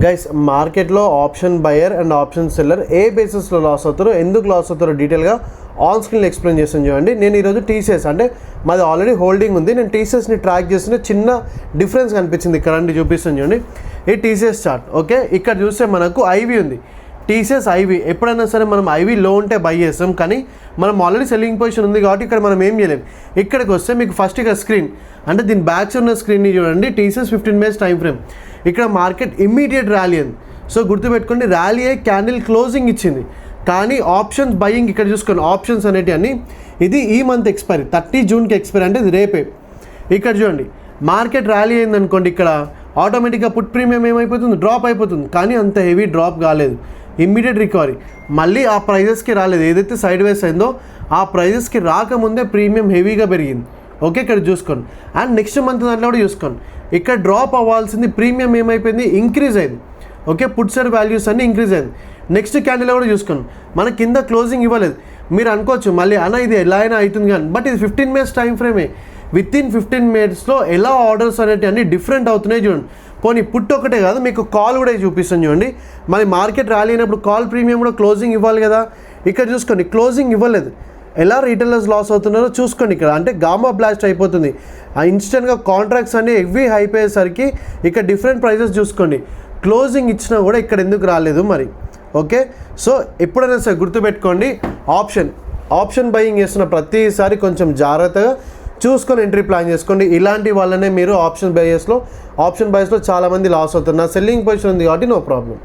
Guys మార్కెట్లో option buyer and option seller ఏ బేసిస్లో లాస్ అవుతారో ఎందుకు లాస్ అవుతారో డీటెయిల్గా ఆన్ స్క్రీన్లో ఎక్స్ప్లెయిన్ చేస్తాను చూడండి. నేను ఈరోజు టీసీఎస్ అంటే మాది ఆల్రెడీ హోల్డింగ్ ఉంది, నేను టీసీఎస్ని ట్రాక్ చేస్తున్న చిన్న డిఫరెన్స్ కనిపించింది ఇక్కడ అండి, చూపిస్తాను చూడండి. ఈ టీసీఎస్ చార్ట్ ఓకే, ఇక్కడ చూస్తే మనకు ఐవి ఉంది, టీసీఎస్ ఐవి. ఎప్పుడైనా సరే మనం ఐవి లో ఉంటే బై చేస్తాం, కానీ మనం ఆల్రెడీ సెల్లింగ్ పొజిషన్ ఉంది కాబట్టి ఇక్కడ మనం ఏం చేయలేం. ఇక్కడికి వస్తే మీకు ఫస్ట్ ఇక్కడ స్క్రీన్ అంటే దీని బ్యాక్స్ ఉన్న స్క్రీన్ని చూడండి, టీసీఎస్ 15 minutes టైం ఫ్రేమ్. ఇక్కడ మార్కెట్ ఇమ్మీడియట్ ర్యాలీ అని, సో గుర్తుపెట్టుకోండి ర్యాలీ అయ్యి క్యాండిల్ క్లోజింగ్ ఇచ్చింది, కానీ ఆప్షన్స్ బయింగ్ ఇక్కడ చూసుకోండి. ఆప్షన్స్ అనేటి అన్ని ఇది ఈ మంత్ ఎక్స్పైరీ 30 Juneకి ఎక్స్పైరీ, అంటే ఇది రేపే. ఇక్కడ చూడండి మార్కెట్ ర్యాలీ అయింది అనుకోండి, ఇక్కడ ఆటోమేటిక్గా పుట్ ప్రీమియం ఏమైపోతుంది, డ్రాప్ అయిపోతుంది, కానీ అంత హెవీ డ్రాప్ కాలేదు, ఇమ్మీడియట్ రికవరీ. మళ్ళీ ఆ ప్రైజెస్కి రాలేదు, ఏదైతే సైడ్ వేస్ అయిందో ఆ ప్రైజెస్కి రాకముందే ప్రీమియం హెవీగా పెరిగింది. ఓకే ఇక్కడ చూసుకోండి. అండ్ నెక్స్ట్ మంత్ దాంట్లో కూడా చూసుకోండి, ఇక్కడ డ్రాప్ అవ్వాల్సింది ప్రీమియం ఏమైపోయింది, ఇంక్రీజ్ అయింది. ఓకే పుట్ సైడ్ వాల్యూస్ అన్నీ ఇంక్రీజ్ అయింది. నెక్స్ట్ క్యాండిల్ కూడా చూసుకోండి, మన కింద క్లోజింగ్ ఇవ్వలేదు. మీరు అనుకోవచ్చు మళ్ళీ అన్న ఇది ఎలా అయినా అవుతుంది కానీ, బట్ ఇది 15 minutes టైం ఫ్రేమే. విత్ ఇన్ 15 minutesలో ఎలా ఆర్డర్స్ అనేవి అన్నీ డిఫరెంట్ అవుతున్నాయి చూడండి. పోనీ పుట్ ఒకటే కాదు, మీకు కాల్ కూడా చూపిస్తాను చూడండి. మరి మార్కెట్ ర్యాలీ అయినప్పుడు కాల్ ప్రీమియం కూడా క్లోజింగ్ ఇవ్వాలి కదా, ఇక్కడ చూసుకోండి క్లోజింగ్ ఇవ్వలేదు. ఎలా రీటైలర్స్ లాస్ అవుతున్నారో చూసుకోండి ఇక్కడ, అంటే గామా బ్లాస్ట్ అయిపోతుంది. ఇన్స్టెంట్గా కాంట్రాక్ట్స్ అన్నీ హెవీ అయిపోయేసరికి ఇక్కడ డిఫరెంట్ ప్రైజెస్ చూసుకోండి, క్లోజింగ్ ఇచ్చినా కూడా ఇక్కడ ఎందుకు రాలేదు మరి. ఓకే సో ఎప్పుడైనా సరే గుర్తుపెట్టుకోండి, ఆప్షన్ బయింగ్ చేస్తున్న ప్రతిసారి కొంచెం జాగ్రత్తగా చూసుకొని ఎంట్రీ ప్లాన్ చేసుకోండి. ఇలాంటి వాళ్ళనే మీరు ఆప్షన్ బయర్స్లో చాలామంది లాస్ అవుతున్నారు. నా సెల్లింగ్ పొజిషన్ ఉంది కాబట్టి నో ప్రాబ్లం.